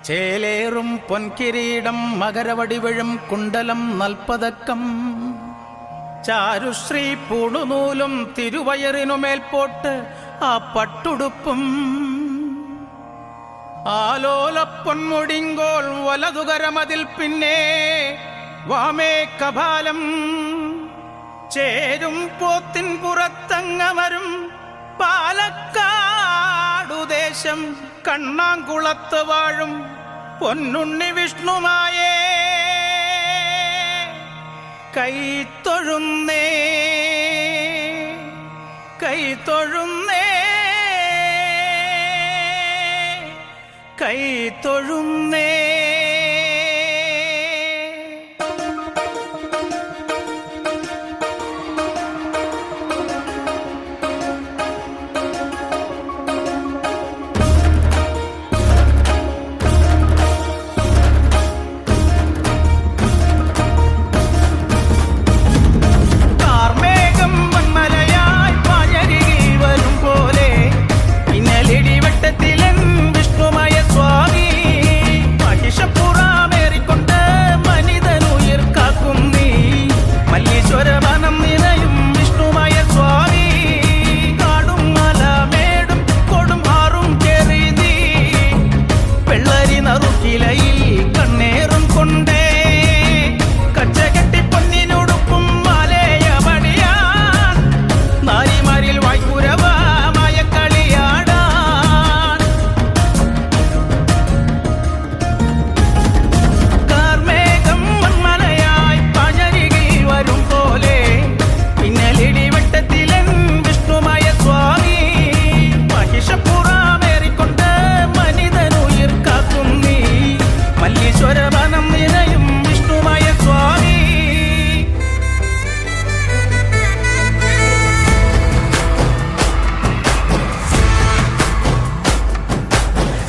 ചേലേറും പൊൻകിരീടം മകരവടിവഴും കുണ്ടലം നൽപ്പതക്കം ചാരുശ്രീ പൂണുനൂലും തിരുവയറിനുമേൽപോട്ട് ആ പട്ടുടുപ്പും ആലോലപ്പൊന്മുടിങ്കോൾ വലതുകരമതിൽ പിന്നെ വാമേ കപാലം ചേരും പോത്തിൻ പുറത്തങ്ങവരും പാലക്കാടുദേശം കണ്ണാങ്കുളത്ത് വാഴും പൊന്നുണ്ണി വിഷ്ണുമായേ കൈത്തൊഴുന്നേ കൈത്തൊഴുന്നേ കൈത്തൊഴുന്നേ.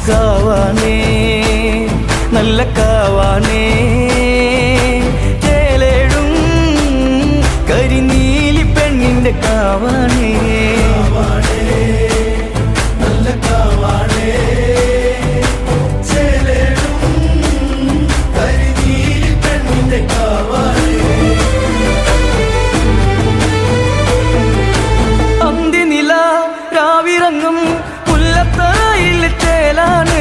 കാവാനേ നല്ല കാവാനേ ചേലേടും കരിനീലി പെണ്ണിന്റെ കാവാനേ നല്ല കാവാനേ ചേലേടും കരിനീലി പെണ്ണിന്റെ കാവാനേ അന്തിനില രാവിറങ്ങും പുല്ലത്തറയിലെ ചേലാണ്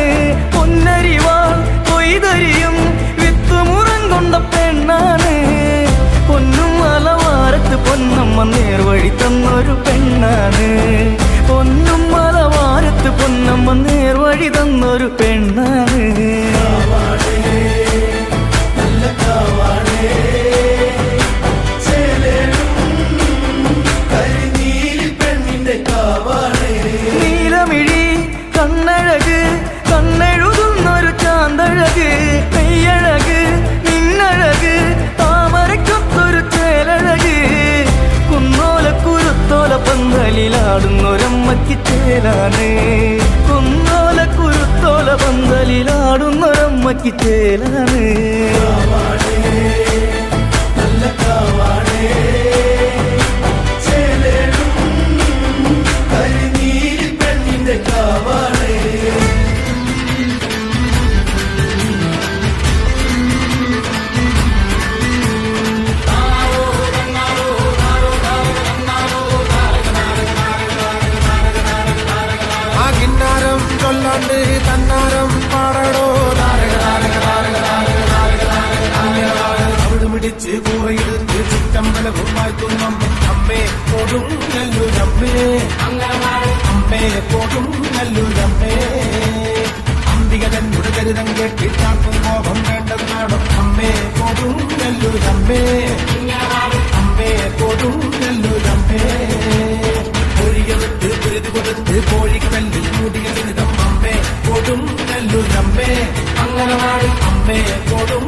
പൊന്നരിവാൾ കൊയ്തരിയും വിത്തുമുറം കൊണ്ട പെണ്ണാണ് പൊന്നും മലവാരത്ത് പൊന്നമ്മ നേർവഴി തന്നൊരു പെണ്ണാണ് പൊന്നും മലവാരത്ത് പൊന്നമ്മ നേർവഴി തന്നൊരു പെണ്ണാണ് കണ്ണഴക് കണ്ണെഴുതുന്നൊരു ചാന്തഴക് നെയ്യഴക് നിന്നഴക് താമരക്കൊത്തൊരു ചേലഴക് കുന്നോല കുരുത്തോല പന്തലിലാടുന്നൊരമ്മയ്ക്ക് ചേലാണ് കുന്നോല കുരുത്തോല പന്തലിലാടുന്നൊരമ്മയ്ക്ക് ചേലാണ് നല്ല കാവാണേ തന്നാരം പാടടോ അവിടുമിടിച്ച് കൂറയെടുത്ത് ചുറ്റമ്പലവും വാഴ്ത്തുമ്പം അമ്മേ പോടും നല്ലൊരമ്മേ അമ്മേ പോടും നല്ലൊരമ്മേ അന്തികൻ മുഴുകരുതം കേട്ടി ചാക്കും കോപം വേണ്ടെന്നാടും അമ്മേ പോടും നല്ലൊരമ്മേ അമ്മേ പോടും നല്ലൊരമ്മേ പൊഴിയെടുത്ത് കുരുതി കൊടുത്ത് കോഴിക്കല്ലിൽ മുടിയ ജനിതം അമ്മേ കൊടും നല്ലൊരമ്മേ അംഗനവാടി അമ്മേ കൊടും